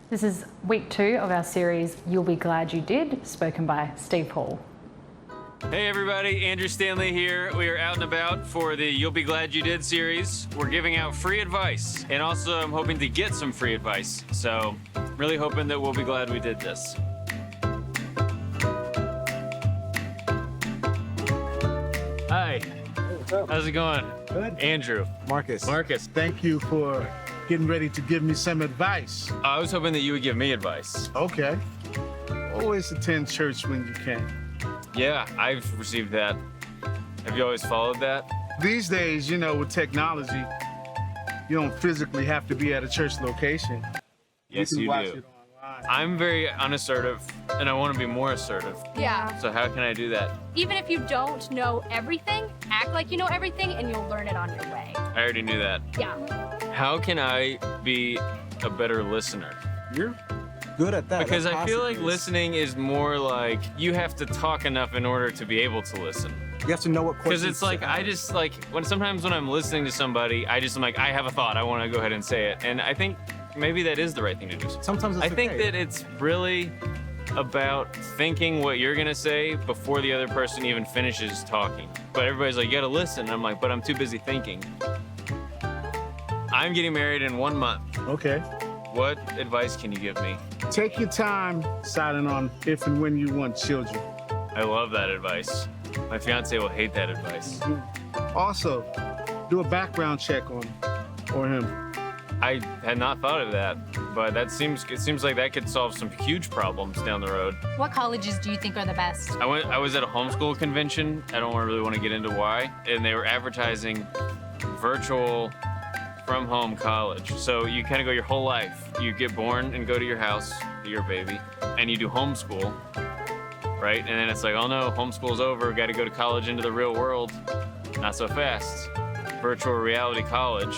This is week 2 of our series, You'll Be Glad You Did, spoken by Steve Hall. Hey everybody, Andrew Stanley here. We are out and about for the You'll Be Glad You Did series. We're giving out free advice, and also I'm hoping to get some free advice. So, really hoping that we'll be glad we did this. Hi. How's it going? Good. Andrew. Marcus. Thank You for getting ready to give me some advice. I was hoping that you would give me advice. Okay. Always attend church when you can. Yeah, I've received that. Have you always followed that? These days, you know, with technology, you don't physically have to be at a church location. Yes, you you can watch do. it online. I'm very unassertive, and I want to be more assertive. Yeah. So how can I do that? Even if you don't know everything, act like you know everything and you'll learn it on your way. I already knew that. Yeah. How can I be a better listener? You're good at that. Because That's I feel like possible. listening is more like you have to talk enough in order to be able to listen. You have to know what questions. Because it's like to I ask. just like sometimes when I'm listening to somebody, I'm like I have a thought. I want to go ahead and say it, and I think maybe that is the right thing to do. Sometimes it's I think okay. that it's really about thinking what you're gonna say before the other person even finishes talking. But everybody's like, you gotta listen. And I'm like, but I'm too busy thinking. I'm getting married in 1 month. Okay. What advice can you give me? Take your time deciding on if and when you want children. I love that advice. My fiance will hate that advice. Also, do a background check on him. I had not thought of that, but it seems like that could solve some huge problems down the road. What colleges do you think are the best? I was at a homeschool convention. I don't really want to get into why, and they were advertising virtual from home college. So you kind of go your whole life. You get born and go to your house, your baby, and you do homeschool, right? And then it's like, oh no, homeschool's over. Got to go to college into the real world. Not so fast. Virtual reality college.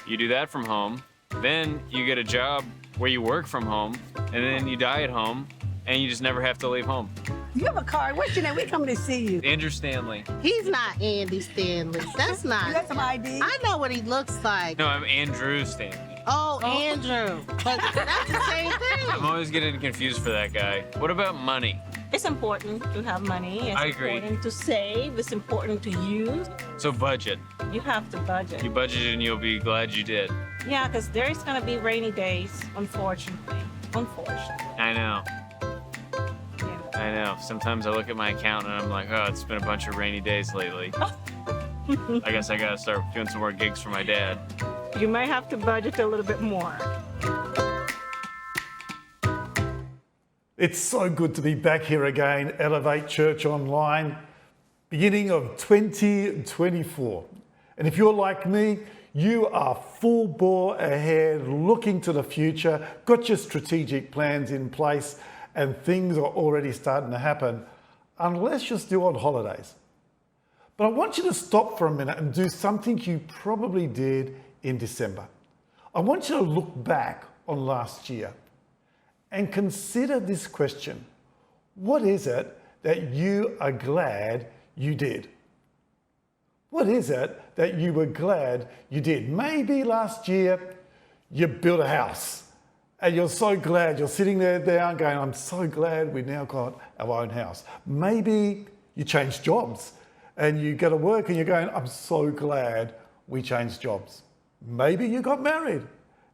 You do that from home. Then you get a job where you work from home, and then you die at home, and you just never have to leave home. You have a card. What's your name? We coming to see you. Andrew Stanley. He's not Andy Stanley. That's You not. got some ID? I know what he looks like. No, I'm Andrew Stanley. Oh, Andrew. But that's the same thing. I'm always getting confused for that guy. What about money? It's important to have money. It's I agree. important to save. It's important to use. So budget. You have to budget. You budgeted and you'll be glad you did. Yeah, because there's going to be rainy days, unfortunately. Unfortunately. I know. Yeah. I know. Sometimes I look at my account and I'm like, oh, it's been a bunch of rainy days lately. I guess I gotta start doing some more gigs for my dad. You may have to budget a little bit more. It's so good to be back here again, Elevate Church Online, beginning of 2024. And if you're like me, you are full bore ahead, looking to the future, got your strategic plans in place, and things are already starting to happen, unless you're still on holidays. But I want you to stop for a minute and do something you probably did in December. I want you to look back on last year and consider this question. What is it that you are glad you did? What is it that you were glad you did? Maybe last year you built a house and you're so glad, you're sitting there down going, I'm so glad we now got our own house. Maybe you changed jobs and you go to work and you're going, I'm so glad we changed jobs. Maybe you got married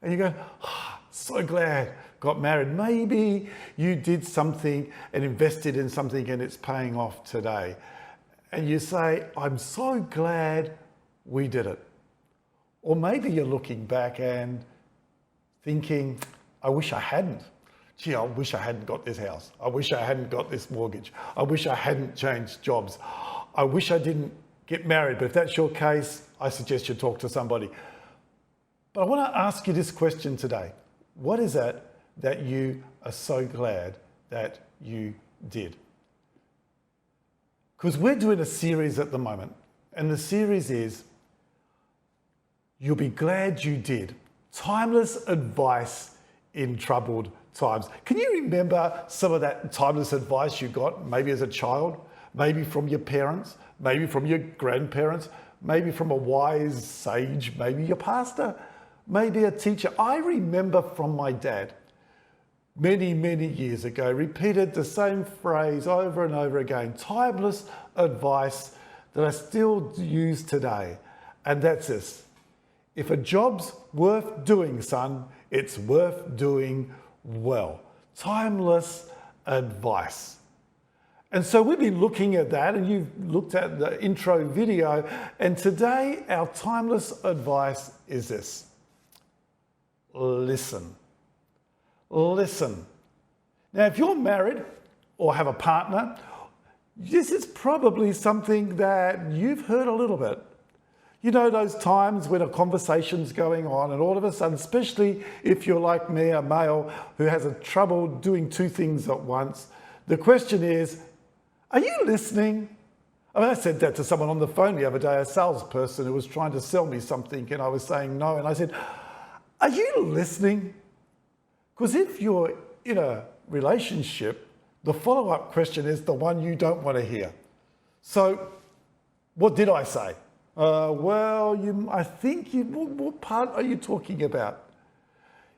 and you go, oh, so glad got married. Maybe you did something and invested in something and it's paying off today. And you say, I'm so glad we did it. Or maybe you're looking back and thinking, I wish I hadn't. Gee, I wish I hadn't got this house. I wish I hadn't got this mortgage. I wish I hadn't changed jobs. I wish I didn't get married. But if that's your case, I suggest you talk to somebody. But I want to ask you this question today. What is it that you are so glad that you did? Because we're doing a series at the moment, and the series is You'll Be Glad You Did. Timeless advice in troubled times. Can you remember some of that timeless advice you got, maybe as a child, maybe from your parents, maybe from your grandparents, maybe from a wise sage, maybe your pastor, maybe a teacher? I remember from my dad many, many years ago repeated the same phrase over and over again, timeless advice that I still use today. And that's this: if a job's worth doing, son, it's worth doing well. Timeless advice. And so we've been looking at that, and you've looked at the intro video, and today our timeless advice is this: listen. Listen. Now, if you're married or have a partner, this is probably something that you've heard a little bit. You know, those times when a conversation's going on and all of a sudden, especially if you're like me, a male who has a trouble doing two things at once, the question is, are you listening? I mean, I said that to someone on the phone the other day, a salesperson who was trying to sell me something, and I was saying no. And I said, are you listening? Because if you're in a relationship, the follow-up question is the one you don't want to hear. So what did I say? I think what part are you talking about?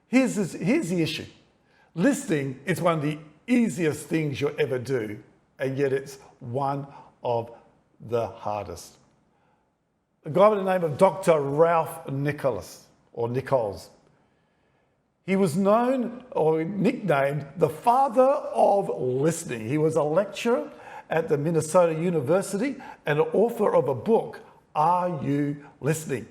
Here's the issue. Listening is one of the easiest things you'll ever do, and yet it's one of the hardest. A guy by the name of Dr. Ralph Nichols. He was known or nicknamed the father of listening. He was a lecturer at the Minnesota University and an author of a book, Are You Listening?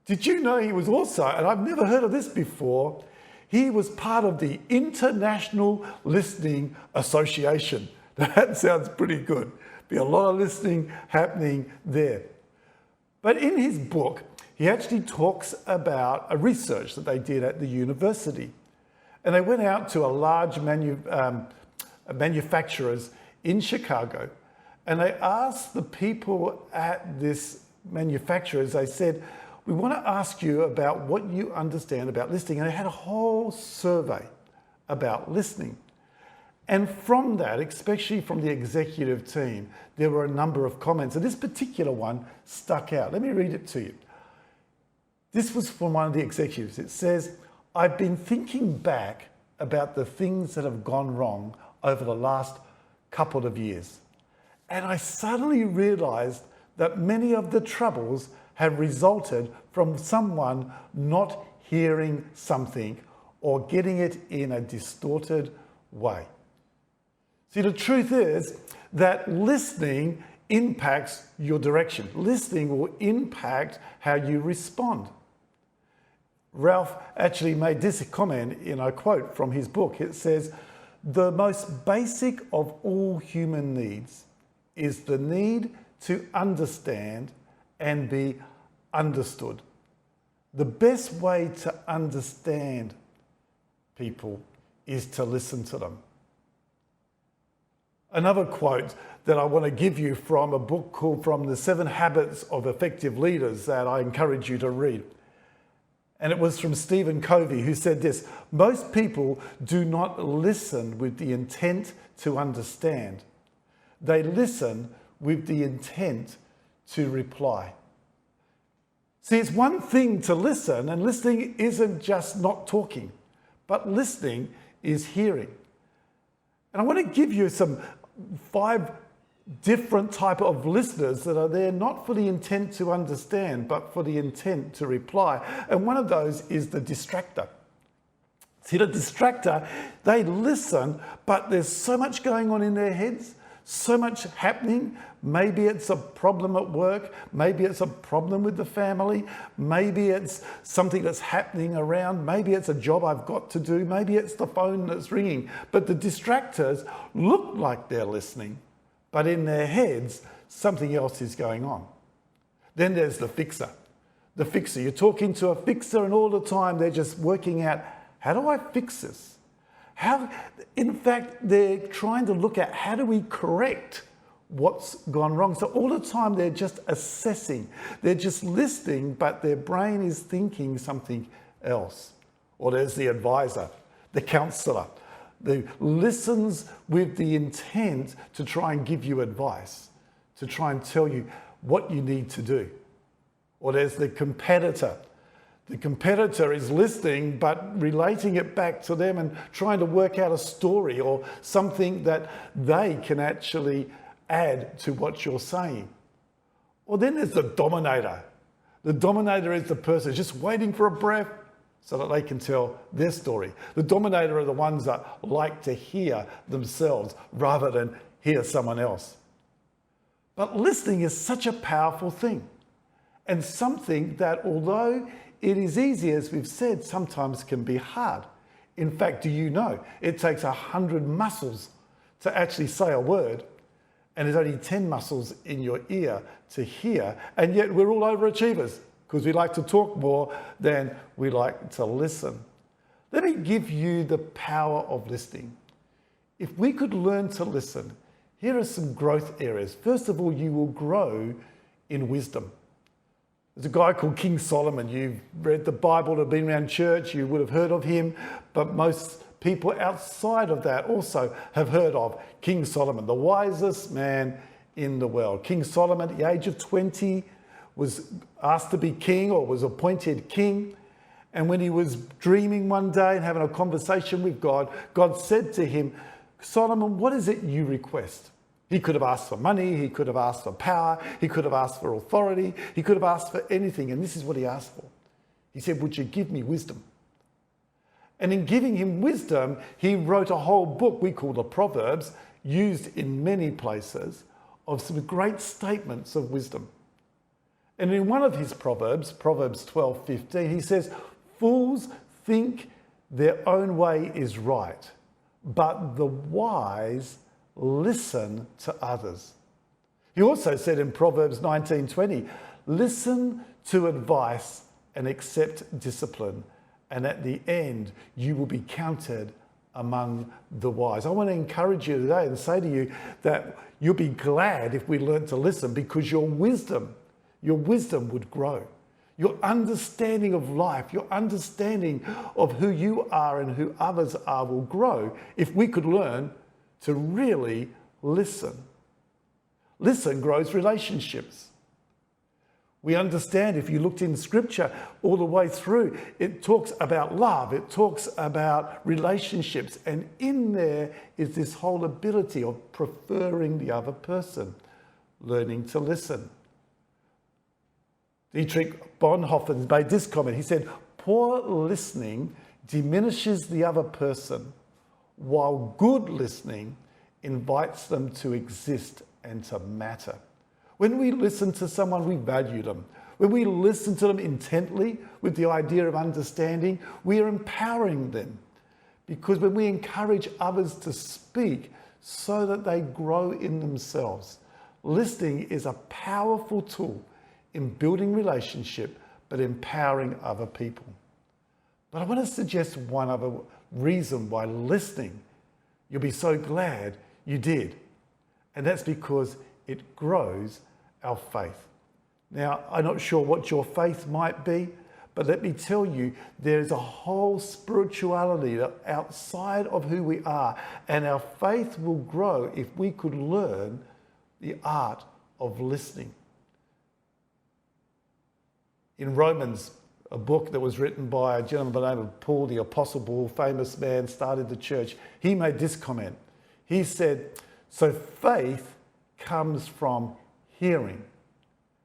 Did you know he was also, and I've never heard of this before, he was part of the International Listening Association. That sounds pretty good. Be a lot of listening happening there. But in his book, he actually talks about a research that they did at the university. And they went out to a large manufacturers in Chicago, and they asked the people at this manufacturers, they said, we want to ask you about what you understand about listening. And they had a whole survey about listening. And from that, especially from the executive team, there were a number of comments. And this particular one stuck out. Let me read it to you. This was from one of the executives. It says, I've been thinking back about the things that have gone wrong over the last couple of years. And I suddenly realized that many of the troubles have resulted from someone not hearing something or getting it in a distorted way. See, the truth is that listening impacts your direction. Listening will impact how you respond. Ralph actually made this comment in a quote from his book. It says, the most basic of all human needs is the need to understand and be understood. The best way to understand people is to listen to them. Another quote that I want to give you from a book called From the 7 Habits of Effective Leaders that I encourage you to read. And it was from Stephen Covey, who said this: most people do not listen with the intent to understand. They listen with the intent to reply. See, it's one thing to listen, and listening isn't just not talking, but listening is hearing. And I want to give you 5 different type of listeners that are there not for the intent to understand, but for the intent to reply. And one of those is the distractor. See, the distractor, they listen, but there's so much going on in their heads, so much happening. Maybe it's a problem at work, maybe it's a problem with the family, maybe it's something that's happening around, maybe it's a job I've got to do, maybe it's the phone that's ringing. But the distractors look like they're listening, but in their heads, something else is going on. Then there's the fixer. The fixer, you're talking to a fixer and all the time they're just working out, how do I fix this? In fact, they're trying to look at how do we correct what's gone wrong. So all the time they're just assessing. They're just listening, but their brain is thinking something else. Or there's the advisor, the counselor, who listens with the intent to try and give you advice, to try and tell you what you need to do. Or there's the competitor, The competitor is listening, but relating it back to them and trying to work out a story or something that they can actually add to what you're saying. Or then there's the dominator. The dominator is the person just waiting for a breath so that they can tell their story. The dominator are the ones that like to hear themselves rather than hear someone else. But listening is such a powerful thing, and something that, although it is easy, as we've said, sometimes can be hard. In fact, do you know, it takes 100 muscles to actually say a word, and there's only 10 muscles in your ear to hear, and yet we're all overachievers because we like to talk more than we like to listen. Let me give you the power of listening. If we could learn to listen, here are some growth areas. First of all, you will grow in wisdom. There's a guy called King Solomon. You've read the Bible, have been around church, you would have heard of him, but most people outside of that also have heard of King Solomon, the wisest man in the world. King Solomon, at the age of 20, was asked to be king, or was appointed king. And when he was dreaming one day and having a conversation with God, God said to him, Solomon, what is it you request? He could have asked for money, he could have asked for power, he could have asked for authority, he could have asked for anything, and this is what he asked for. He said, would you give me wisdom? And in giving him wisdom, he wrote a whole book we call the Proverbs, used in many places, of some great statements of wisdom. And in one of his Proverbs, Proverbs 12:15, he says, fools think their own way is right, but the wise listen to others. He also said in Proverbs 19:20, listen to advice and accept discipline, and at the end you will be counted among the wise. I want to encourage you today and say to you that you'll be glad if we learn to listen, because your wisdom would grow. Your understanding of life, your understanding of who you are and who others are will grow if we could learn to really listen. Listen grows relationships. We understand, if you looked in Scripture all the way through, it talks about love, it talks about relationships, and in there is this whole ability of preferring the other person, learning to listen. Dietrich Bonhoeffer made this comment. He said, poor listening diminishes the other person, while good listening invites them to exist and to matter. When we listen to someone, we value them. When we listen to them intently with the idea of understanding, we are empowering them. Because when we encourage others to speak so that they grow in themselves, listening is a powerful tool in building relationship, but empowering other people. But I want to suggest one other reason why listening, you'll be so glad you did. And that's because it grows our faith. Now, I'm not sure what your faith might be, but let me tell you, there's a whole spirituality outside of who we are, and our faith will grow if we could learn the art of listening. In Romans, a book that was written by a gentleman by the name of Paul, the Apostle Paul, famous man, started the church, he made this comment. He said, so faith comes from hearing.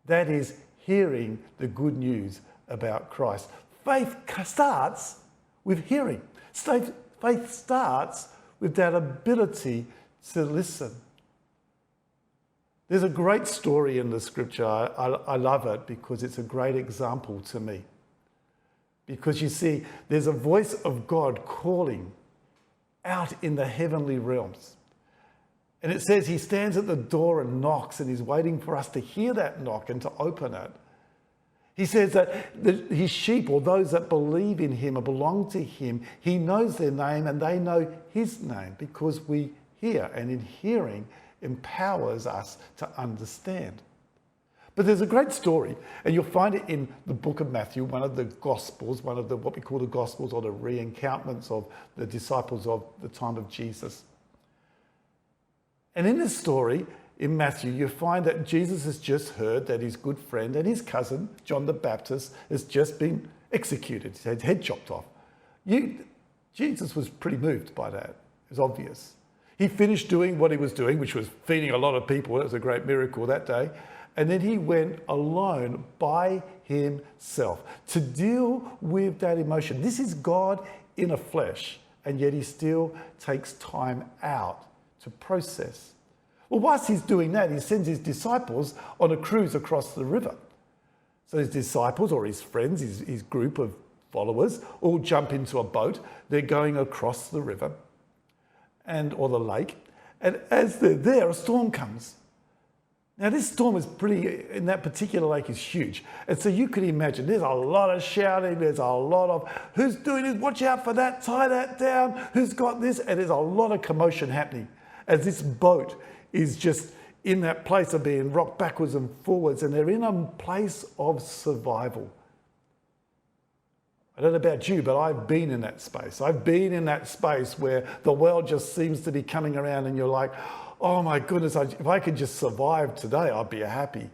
That is, hearing the good news about Christ. Faith starts with hearing. Faith starts with that ability to listen. There's a great story in the Scripture. I love it because it's a great example to me. Because you see, there's a voice of God calling out in the heavenly realms. And it says he stands at the door and knocks, and he's waiting for us to hear that knock and to open it. He says that his sheep, or those that believe in him or belong to him, he knows their name and they know his name, because we hear, and in hearing empowers us to understand. But there's a great story, and you'll find it in the book of Matthew, one of the Gospels, one of the what we call the Gospels, or the re-encounterments of the disciples of the time of Jesus. And in this story, in Matthew, you find that Jesus has just heard that his good friend and his cousin, John the Baptist, has just been executed, his head chopped off. Jesus was pretty moved by that. It was obvious. He finished doing what he was doing, which was feeding a lot of people. It was a great miracle that day. And then he went alone by himself to deal with that emotion. This is God in a flesh, and yet he still takes time out to process. Well, whilst he's doing that, he sends his disciples on a cruise across the river. So his disciples or his friends, his group of followers, all jump into a boat. They're going across the river or the lake. And as they're there, a storm comes. Now, this storm is in that particular lake is huge. And so you can imagine there's a lot of shouting. There's a lot of, who's doing this? Watch out for that. Tie that down. Who's got this? And there's a lot of commotion happening as this boat is just in that place of being rocked backwards and forwards. And they're in a place of survival. I don't know about you, but I've been in that space. I've been in that space where the world just seems to be coming around and you're like, oh my goodness, if I could just survive today, I'd be happy.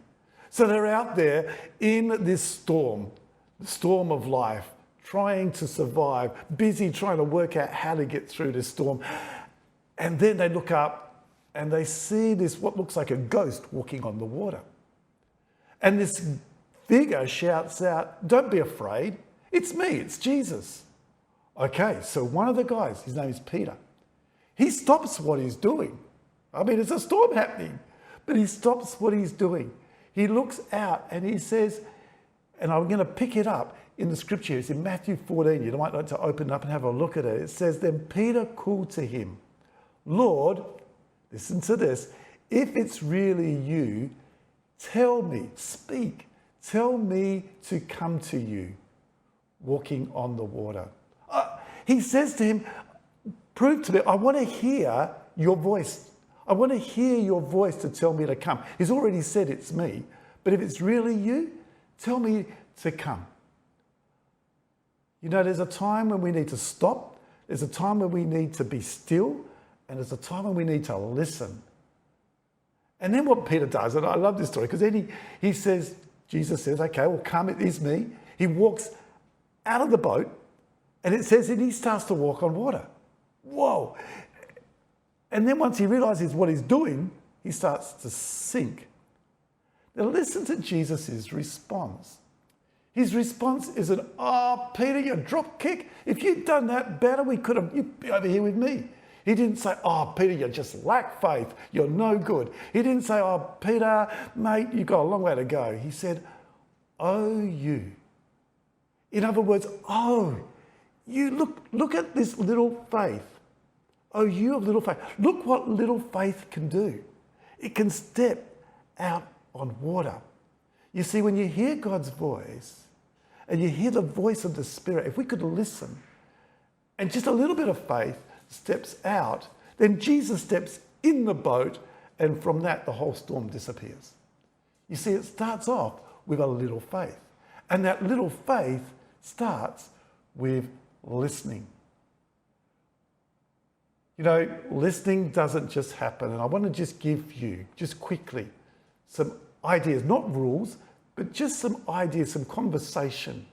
So they're out there in this storm, the storm of life, trying to survive, busy trying to work out how to get through this storm. And then they look up and they see this, what looks like a ghost walking on the water. And this figure shouts out, don't be afraid. It's me, it's Jesus. Okay, so one of the guys, his name is Peter, he stops what he's doing. I mean, it's a storm happening, but he stops what he's doing. He looks out and he says, and I'm going to pick it up in the scripture. It's in Matthew 14. You might like to open it up and have a look at it. It says, then Peter called to him, Lord, listen to this, if it's really you, tell me, speak, tell me to come to you. Walking on the water. He says to him, prove to me, I want to hear your voice. I want to hear your voice to tell me to come. He's already said it's me, but if it's really you, tell me to come. You know, there's a time when we need to stop. There's a time when we need to be still. And there's a time when we need to listen. And then what Peter does, and I love this story, because then he says, Jesus says, okay, well, come, it is me. He walks out of the boat, and it says that he starts to walk on water. Whoa. And then once he realizes what he's doing, he starts to sink. Now listen to Jesus' response. His response isn't, oh, Peter, you drop kick. If you'd done that better, you'd be over here with me. He didn't say, oh, Peter, you just lack faith. You're no good. He didn't say, oh, Peter, mate, you've got a long way to go. He said, oh, you. In other words, oh, you look at this little faith. Oh, you of little faith. Look what little faith can do. It can step out on water. You see, when you hear God's voice and you hear the voice of the Spirit, if we could listen and just a little bit of faith steps out, then Jesus steps in the boat, and from that, the whole storm disappears. You see, it starts off with a little faith. And that little faith starts with listening. You know, listening doesn't just happen. And I want to just give you, just quickly, some ideas, not rules, but just some ideas, some conversation,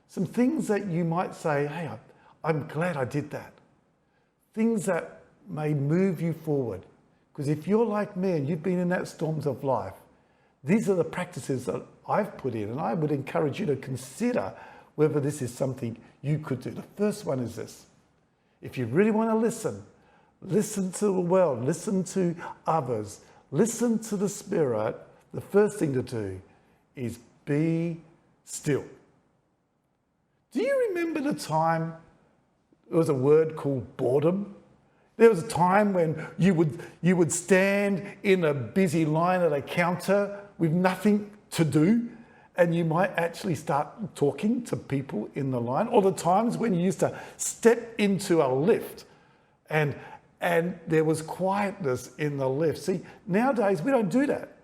some things that you might say, hey, I'm glad I did that. Things that may move you forward. Because if you're like me and you've been in that storms of life, these are the practices that I've put in, and I would encourage you to consider whether this is something you could do. The first one is this. If you really want to listen to the world, listen to others, listen to the Spirit, the first thing to do is be still. Do you remember the time there was a word called boredom? There was a time when you would stand in a busy line at a counter with nothing to do, and you might actually start talking to people in the line. Or the times when you used to step into a lift and there was quietness in the lift. See, nowadays we don't do that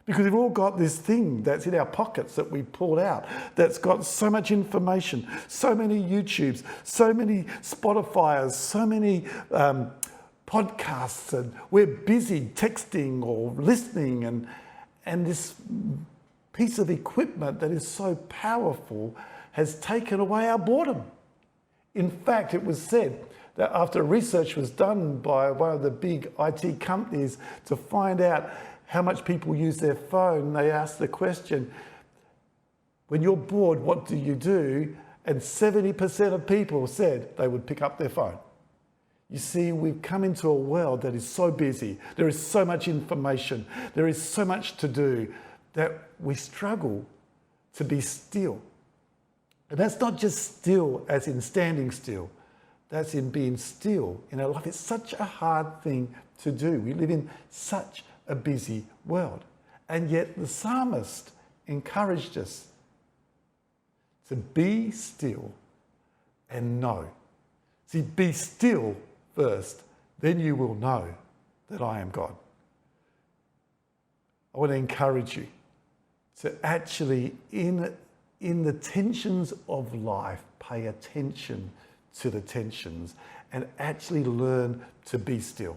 because we've all got this thing that's in our pockets that we pulled out that's got so much information, so many YouTubes, so many Spotify's, so many podcasts, and we're busy texting or listening, and this piece of equipment that is so powerful has taken away our boredom. In fact, it was said that after research was done by one of the big IT companies to find out how much people use their phone, they asked the question, when you're bored, what do you do? And 70% of people said they would pick up their phone. You see, we've come into a world that is so busy. There is so much information. There is so much to do that we struggle to be still. And that's not just still as in standing still. That's in being still in our life. It's such a hard thing to do. We live in such a busy world. And yet the psalmist encouraged us to be still and know. See, be still first, then you will know that I am God. I want to encourage you to actually, in the tensions of life, pay attention to the tensions and actually learn to be still.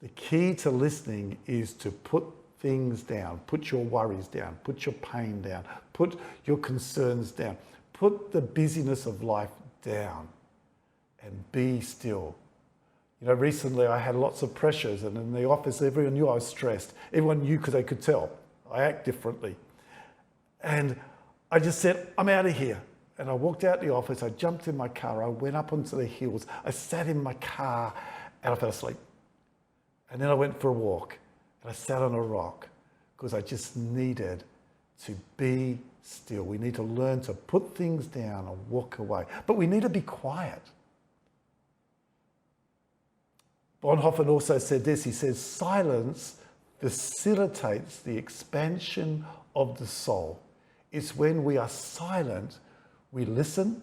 The key to listening is to put things down, put your worries down, put your pain down, put your concerns down, put the busyness of life down and be still. You know, recently I had lots of pressures, and in the office everyone knew I was stressed. Everyone knew because they could tell. I act differently. And I just said, I'm out of here. And I walked out the office, I jumped in my car, I went up onto the hills, I sat in my car and I fell asleep. And then I went for a walk and I sat on a rock because I just needed to be still. We need to learn to put things down and walk away. But we need to be quiet. Bonhoeffer also said this, he says, silence facilitates the expansion of the soul. It's when we are silent, we listen,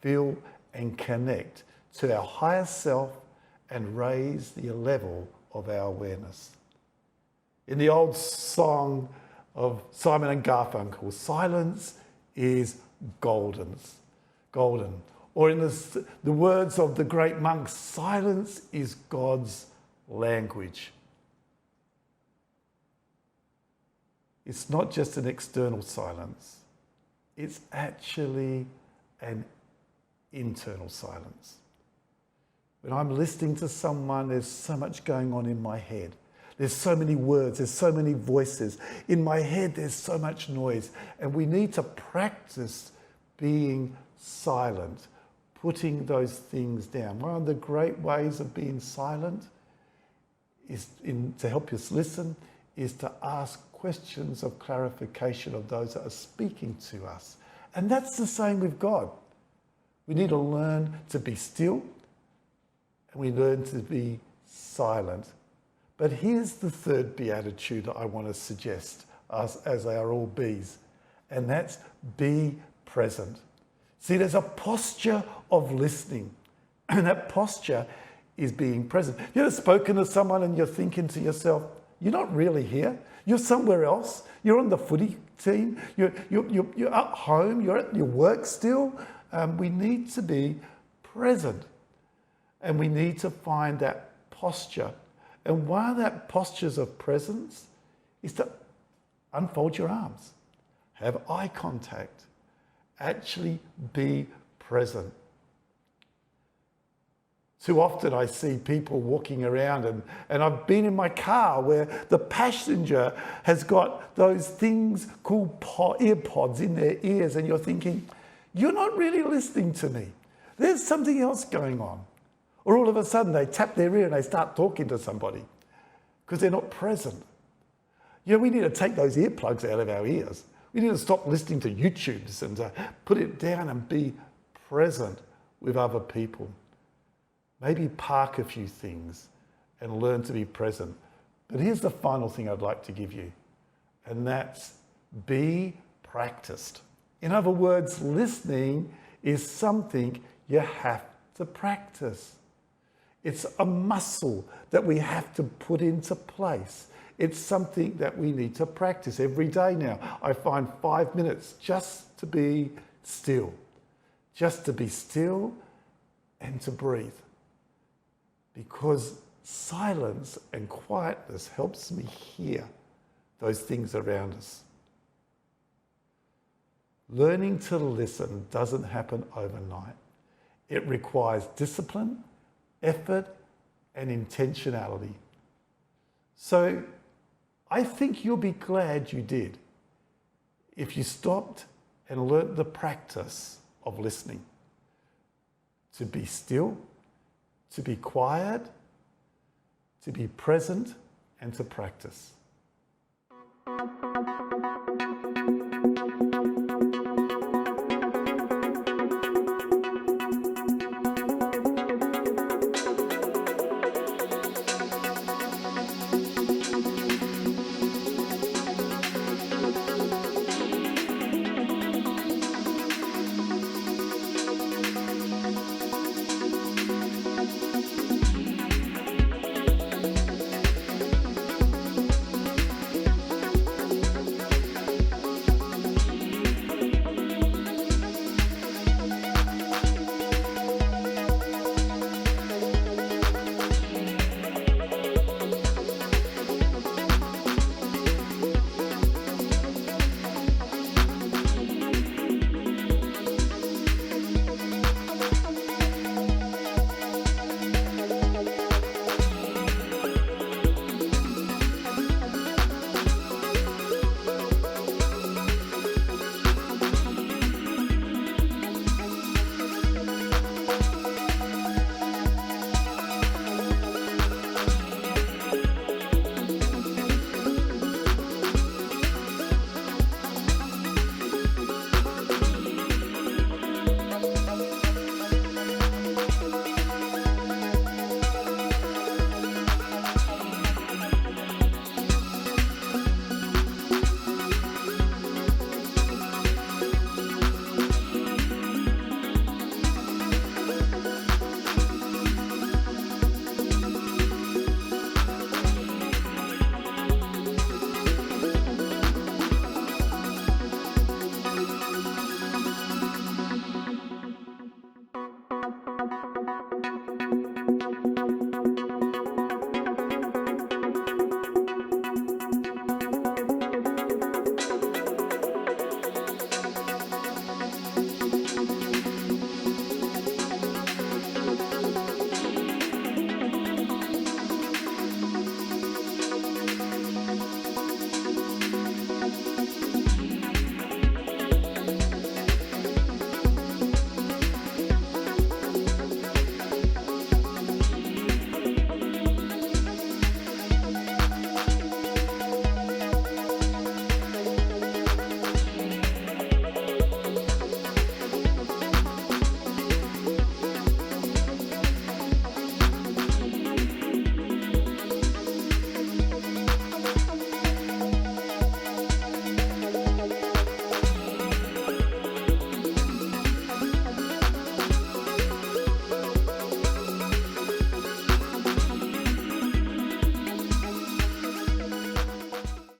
feel, and connect to our higher self and raise the level of our awareness. In the old song of Simon and Garfunkel, silence is golden. Or in the words of the great monks, silence is God's language. It's not just an external silence. It's actually an internal silence. When I'm listening to someone, there's so much going on in my head. There's so many words, there's so many voices. In my head, there's so much noise. And we need to practice being silent, putting those things down. One of the great ways of being silent is to help us listen, is to ask questions of clarification of those that are speaking to us. And that's the same with God. We need to learn to be still, and we learn to be silent. But here's the third beatitude that I want to suggest, as they are all B's, and that's be present. See, there's a posture of listening, and that posture is being present. You ever spoken to someone and you're thinking to yourself, you're not really here. You're somewhere else. You're on the footy team. You're at home. You're at your work still. We need to be present, and we need to find that posture. And one of that postures of presence is to unfold your arms, have eye contact, actually be present. Too often I see people walking around and I've been in my car where the passenger has got those things called earpods in their ears, and you're thinking, you're not really listening to me. There's something else going on. Or all of a sudden they tap their ear and they start talking to somebody because they're not present. You know, we need to take those earplugs out of our ears. We need to stop listening to YouTubes and put it down and be present with other people. Maybe park a few things and learn to be present. But here's the final thing I'd like to give you, and that's be practiced. In other words, listening is something you have to practice. It's a muscle that we have to put into place. It's something that we need to practice every day now. I find 5 minutes just to be still and to breathe. Because silence and quietness helps me hear those things around us. Learning to listen doesn't happen overnight. It requires discipline, effort, and intentionality. So I think you'll be glad you did if you stopped and learnt the practice of listening. To be still, to be quiet, to be present, and to practice.